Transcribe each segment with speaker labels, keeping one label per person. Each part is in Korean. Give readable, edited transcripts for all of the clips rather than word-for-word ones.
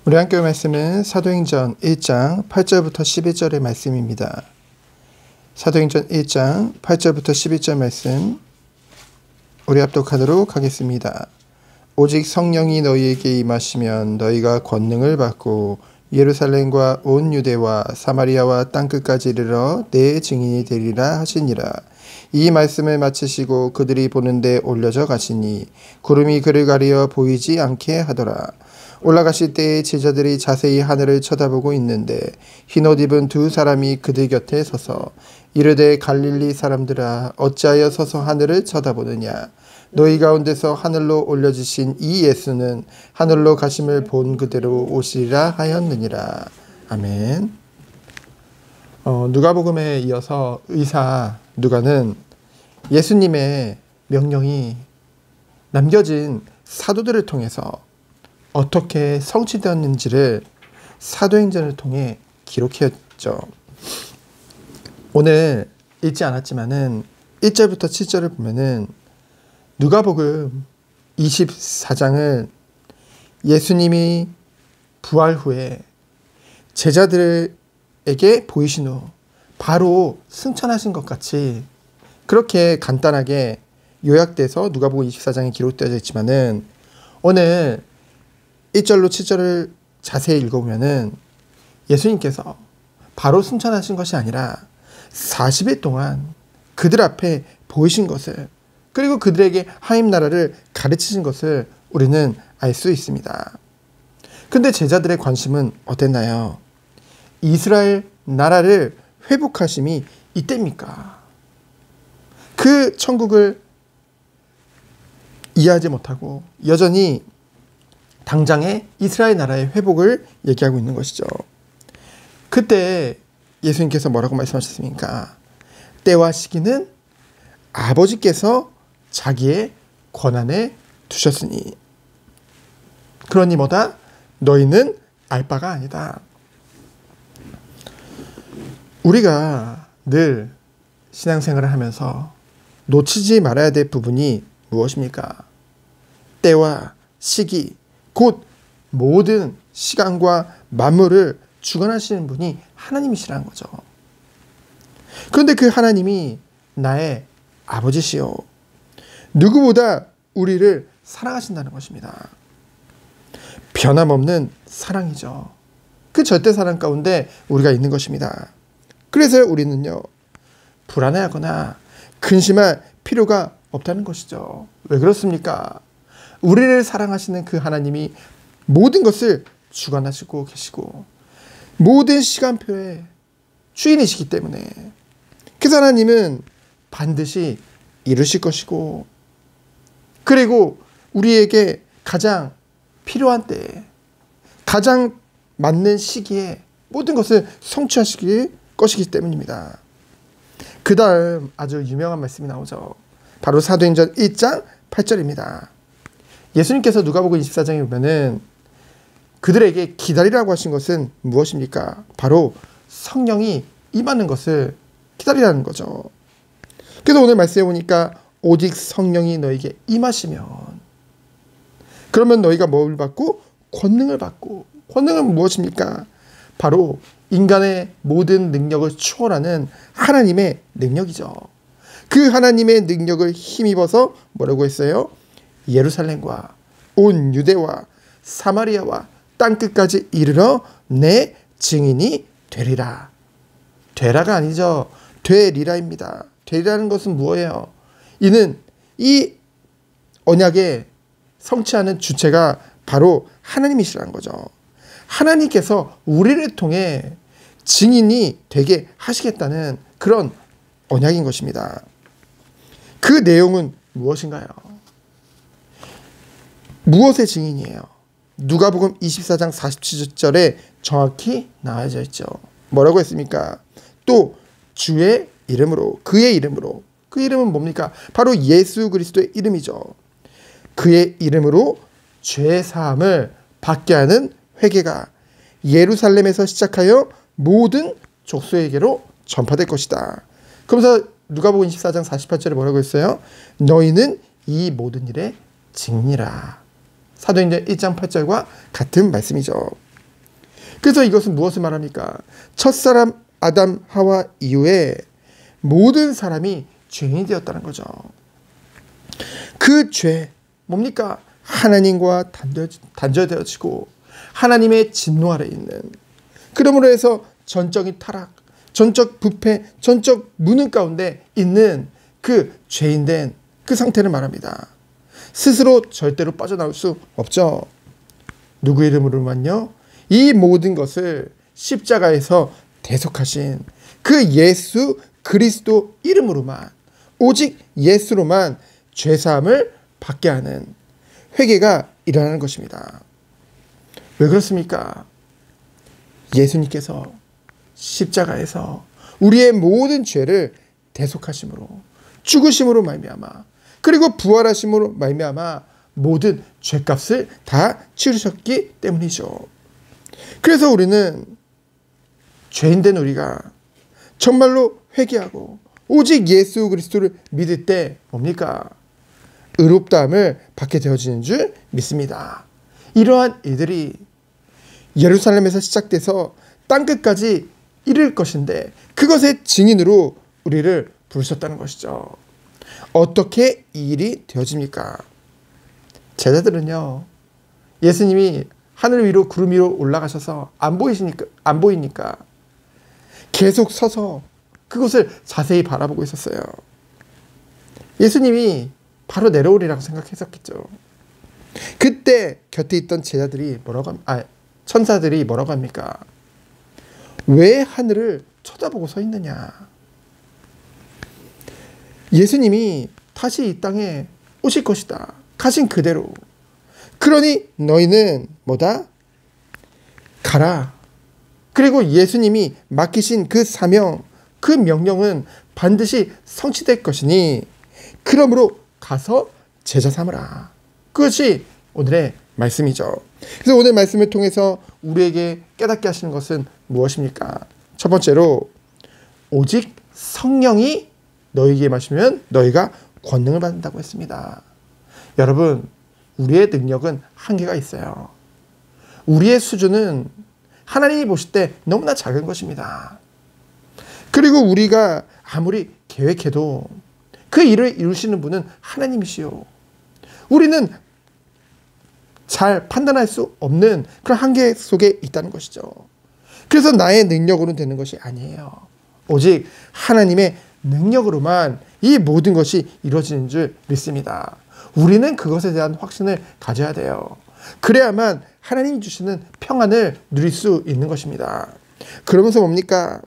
Speaker 1: 우리 함께 말씀은 사도행전 1장 8절부터 11절의 말씀입니다. 사도행전 1장 8절부터 11절 말씀 우리 합독하도록 하겠습니다. 오직 성령이 너희에게 임하시면 너희가 권능을 받고 예루살렘과 온 유대와 사마리아와 땅끝까지 이르러 내 증인이 되리라 하시니라. 이 말씀을 마치시고 그들이 보는데 올려져 가시니 구름이 그를 가리어 보이지 않게 하더라. 올라가실 때에 제자들이 자세히 하늘을 쳐다보고 있는데 흰옷 입은 두 사람이 그들 곁에 서서 이르되 갈릴리 사람들아 어찌하여 서서 하늘을 쳐다보느냐. 너희 가운데서 하늘로 올려지신 이 예수는 하늘로 가심을 본 그대로 오시리라 하였느니라. 아멘. 누가복음에 이어서 의사 누가는 예수님의 명령이 남겨진 사도들을 통해서 어떻게 성취되었는지를 사도행전을 통해 기록했죠. 오늘 읽지 않았지만은 1절부터 7절을 보면은 누가복음 24장은 예수님이 부활 후에 제자들에게 보이신 후 바로 승천하신 것 같이 그렇게 간단하게 요약돼서 누가복음 24장에 기록되어 있지만은 오늘 1절로 7절을 자세히 읽어보면은 예수님께서 바로 승천하신 것이 아니라 40일 동안 그들 앞에 보이신 것을 그리고 그들에게 하임 나라를 가르치신 것을 우리는 알 수 있습니다. 근데 제자들의 관심은 어땠나요? 이스라엘 나라를 회복하심이 이때입니까? 그 천국을 이해하지 못하고 여전히 당장의 이스라엘 나라의 회복을 얘기하고 있는 것이죠. 그때 예수님께서 뭐라고 말씀하셨습니까? 때와 시기는 아버지께서 자기의 권한에 두셨으니 그러니 뭐다? 너희는 알 바가 아니다. 우리가 늘 신앙생활을 하면서 놓치지 말아야 될 부분이 무엇입니까? 때와 시기, 곧 모든 시간과 만물을 주관하시는 분이 하나님이시라는 거죠. 그런데 그 하나님이 나의 아버지시요 누구보다 우리를 사랑하신다는 것입니다. 변함없는 사랑이죠. 그 절대 사랑 가운데 우리가 있는 것입니다. 그래서 우리는요 불안해하거나 근심할 필요가 없다는 것이죠. 왜 그렇습니까? 우리를 사랑하시는 그 하나님이 모든 것을 주관하시고 계시고 모든 시간표의 주인이시기 때문에 그 하나님은 반드시 이루실 것이고 그리고 우리에게 가장 필요한 때에 가장 맞는 시기에 모든 것을 성취하실 것이기 때문입니다. 그 다음 아주 유명한 말씀이 나오죠. 바로 사도행전 1장 8절입니다. 예수님께서 누가복음 24장에 보면은 그들에게 기다리라고 하신 것은 무엇입니까? 바로 성령이 임하는 것을 기다리라는 거죠. 그래서 오늘 말씀해 보니까 오직 성령이 너에게 임하시면 그러면 너희가 뭘 받고? 권능을 받고 권능은 무엇입니까? 바로 인간의 모든 능력을 초월하는 하나님의 능력이죠. 그 하나님의 능력을 힘입어서 뭐라고 했어요? 예루살렘과 온 유대와 사마리아와 땅끝까지 이르러 내 증인이 되리라. 되라가 아니죠. 되리라입니다. 되리라는 것은 무엇이에요? 이는 이 언약의 성취하는 주체가 바로 하나님이시라는 거죠. 하나님께서 우리를 통해 증인이 되게 하시겠다는 그런 언약인 것입니다. 그 내용은 무엇인가요? 무엇의 증인이에요? 누가복음 24장 47절에 정확히 나와져 있죠. 뭐라고 했습니까? 또 주의 이름으로 그의 이름으로 그 이름은 뭡니까? 바로 예수 그리스도의 이름이죠. 그의 이름으로 죄 사함을 받게 하는 회개가 예루살렘에서 시작하여 모든 족속에게로 전파될 것이다. 그러면서 누가복음 24장 48절에 뭐라고 했어요? 너희는 이 모든 일의 증인이라. 사도행전 1장 8절과 같은 말씀이죠. 그래서 이것은 무엇을 말합니까? 첫사람 아담 하와 이후에 모든 사람이 죄인이 되었다는 거죠. 그 죄 뭡니까? 하나님과 단절되어지고 하나님의 진노 아래 있는, 그러므로 해서 전적인 타락, 전적 부패, 전적 무능 가운데 있는 그 죄인된 그 상태를 말합니다. 스스로 절대로 빠져나올 수 없죠. 누구 이름으로만요? 이 모든 것을 십자가에서 대속하신 그 예수 그리스도 이름으로만, 오직 예수로만 죄사함을 받게 하는 회개가 일어나는 것입니다. 왜 그렇습니까? 예수님께서 십자가에서 우리의 모든 죄를 대속하심으로, 죽으심으로 말미암아, 그리고 부활하심으로 말미암아 모든 죄값을 다 치르셨기 때문이죠. 그래서 우리는 죄인된 우리가 정말로 회개하고 오직 예수 그리스도를 믿을 때 뭡니까? 의롭다함을 받게 되어지는 줄 믿습니다. 이러한 일들이 예루살렘에서 시작돼서 땅끝까지 이를 것인데 그것의 증인으로 우리를 부르셨다는 것이죠. 어떻게 이 일이 되어집니까? 제자들은요, 예수님이 하늘 위로 구름 위로 올라가셔서 안 보이니까 계속 서서 그것을 자세히 바라보고 있었어요. 예수님이 바로 내려오리라고 생각했었겠죠. 그때 곁에 있던 천사들이 뭐라고 합니까? 왜 하늘을 쳐다보고 서 있느냐? 예수님이 다시 이 땅에 오실 것이다. 가신 그대로. 그러니 너희는 뭐다? 가라. 그리고 예수님이 맡기신 그 사명, 그 명령은 반드시 성취될 것이니 그러므로 가서 제자 삼으라. 그것이 오늘의 말씀이죠. 그래서 오늘 말씀을 통해서 우리에게 깨닫게 하시는 것은 무엇입니까? 첫 번째로 오직 성령이 너희에게 마시면 너희가 권능을 받는다고 했습니다. 여러분, 우리의 능력은 한계가 있어요. 우리의 수준은 하나님이 보실 때 너무나 작은 것입니다. 그리고 우리가 아무리 계획해도 그 일을 이루시는 분은 하나님이시요. 우리는 잘 판단할 수 없는 그런 한계 속에 있다는 것이죠. 그래서 나의 능력으로는 되는 것이 아니에요. 오직 하나님의 능력으로만 이 모든 것이 이루어지는 줄 믿습니다. 우리는 그것에 대한 확신을 가져야 돼요. 그래야만 하나님이 주시는 평안을 누릴 수 있는 것입니다. 그러면서 뭡니까?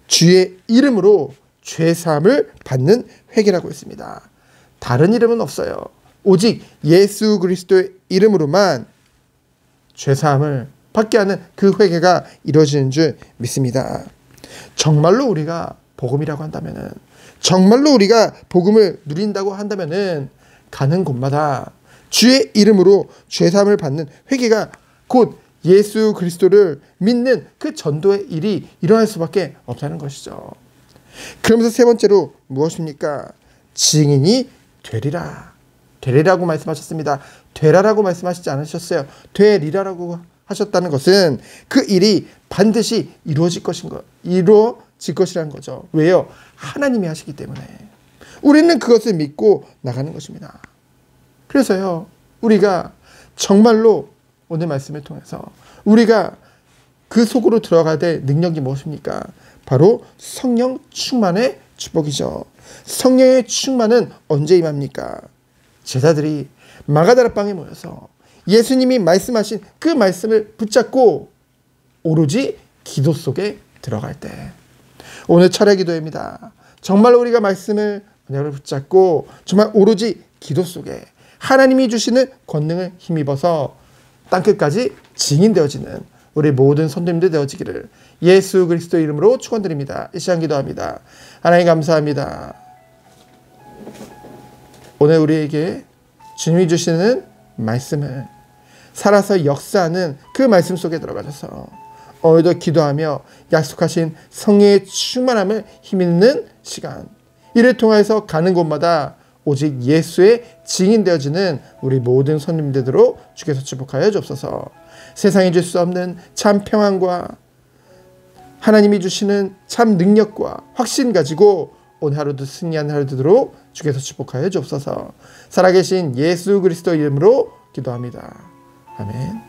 Speaker 1: 주의 이름으로 죄사함을 받는 회개라고 했습니다. 다른 이름은 없어요. 오직 예수 그리스도의 이름으로만 죄사함을 받게 하는 그 회개가 이루어지는 줄 믿습니다. 정말로 우리가 복음이라고 한다면은, 정말로 우리가 복음을 누린다고 한다면은 가는 곳마다 주의 이름으로 죄사함을 받는 회개가 곧 예수 그리스도를 믿는 그 전도의 일이 일어날 수밖에 없다는 것이죠. 그러면서 세 번째로 무엇입니까? 증인이 되리라. 되리라고 말씀하셨습니다. 되라라고 말씀하시지 않으셨어요. 되리라라고 하셨다는 것은 그 일이 반드시 이루어질 것이라는 거죠. 왜요? 하나님이 하시기 때문에. 우리는 그것을 믿고 나가는 것입니다. 그래서요, 우리가 정말로 오늘 말씀을 통해서 우리가 그 속으로 들어가야 될 능력이 무엇입니까? 바로 성령 충만의 축복이죠. 성령의 충만은 언제 임합니까? 제자들이 마가다라방에 모여서 예수님이 말씀하신 그 말씀을 붙잡고 오로지 기도 속에 들어갈 때, 오늘 철야 기도입니다. 정말 우리가 말씀을 붙잡고 정말 오로지 기도 속에 하나님이 주시는 권능을 힘입어서 땅끝까지 증인되어지는 우리 모든 선도님들 되어지기를 예수 그리스도 이름으로 축원드립니다. 이 시간 기도합니다. 하나님 감사합니다. 오늘 우리에게 주님이 주시는 말씀을 살아서 역사하는 그 말씀 속에 들어가셔서 오늘도 기도하며 약속하신 성령의 충만함을 힘입는 시간, 이를 통해서 가는 곳마다 오직 예수의 증인되어지는 우리 모든 선님들로 주께서 축복하여 주옵소서. 세상이 줄 수 없는 참 평안과 하나님이 주시는 참 능력과 확신 가지고 오늘 하루도 승리하는 하루 되도록 주께서 축복하여 주옵소서. 살아계신 예수 그리스도 이름으로 기도합니다. 아멘.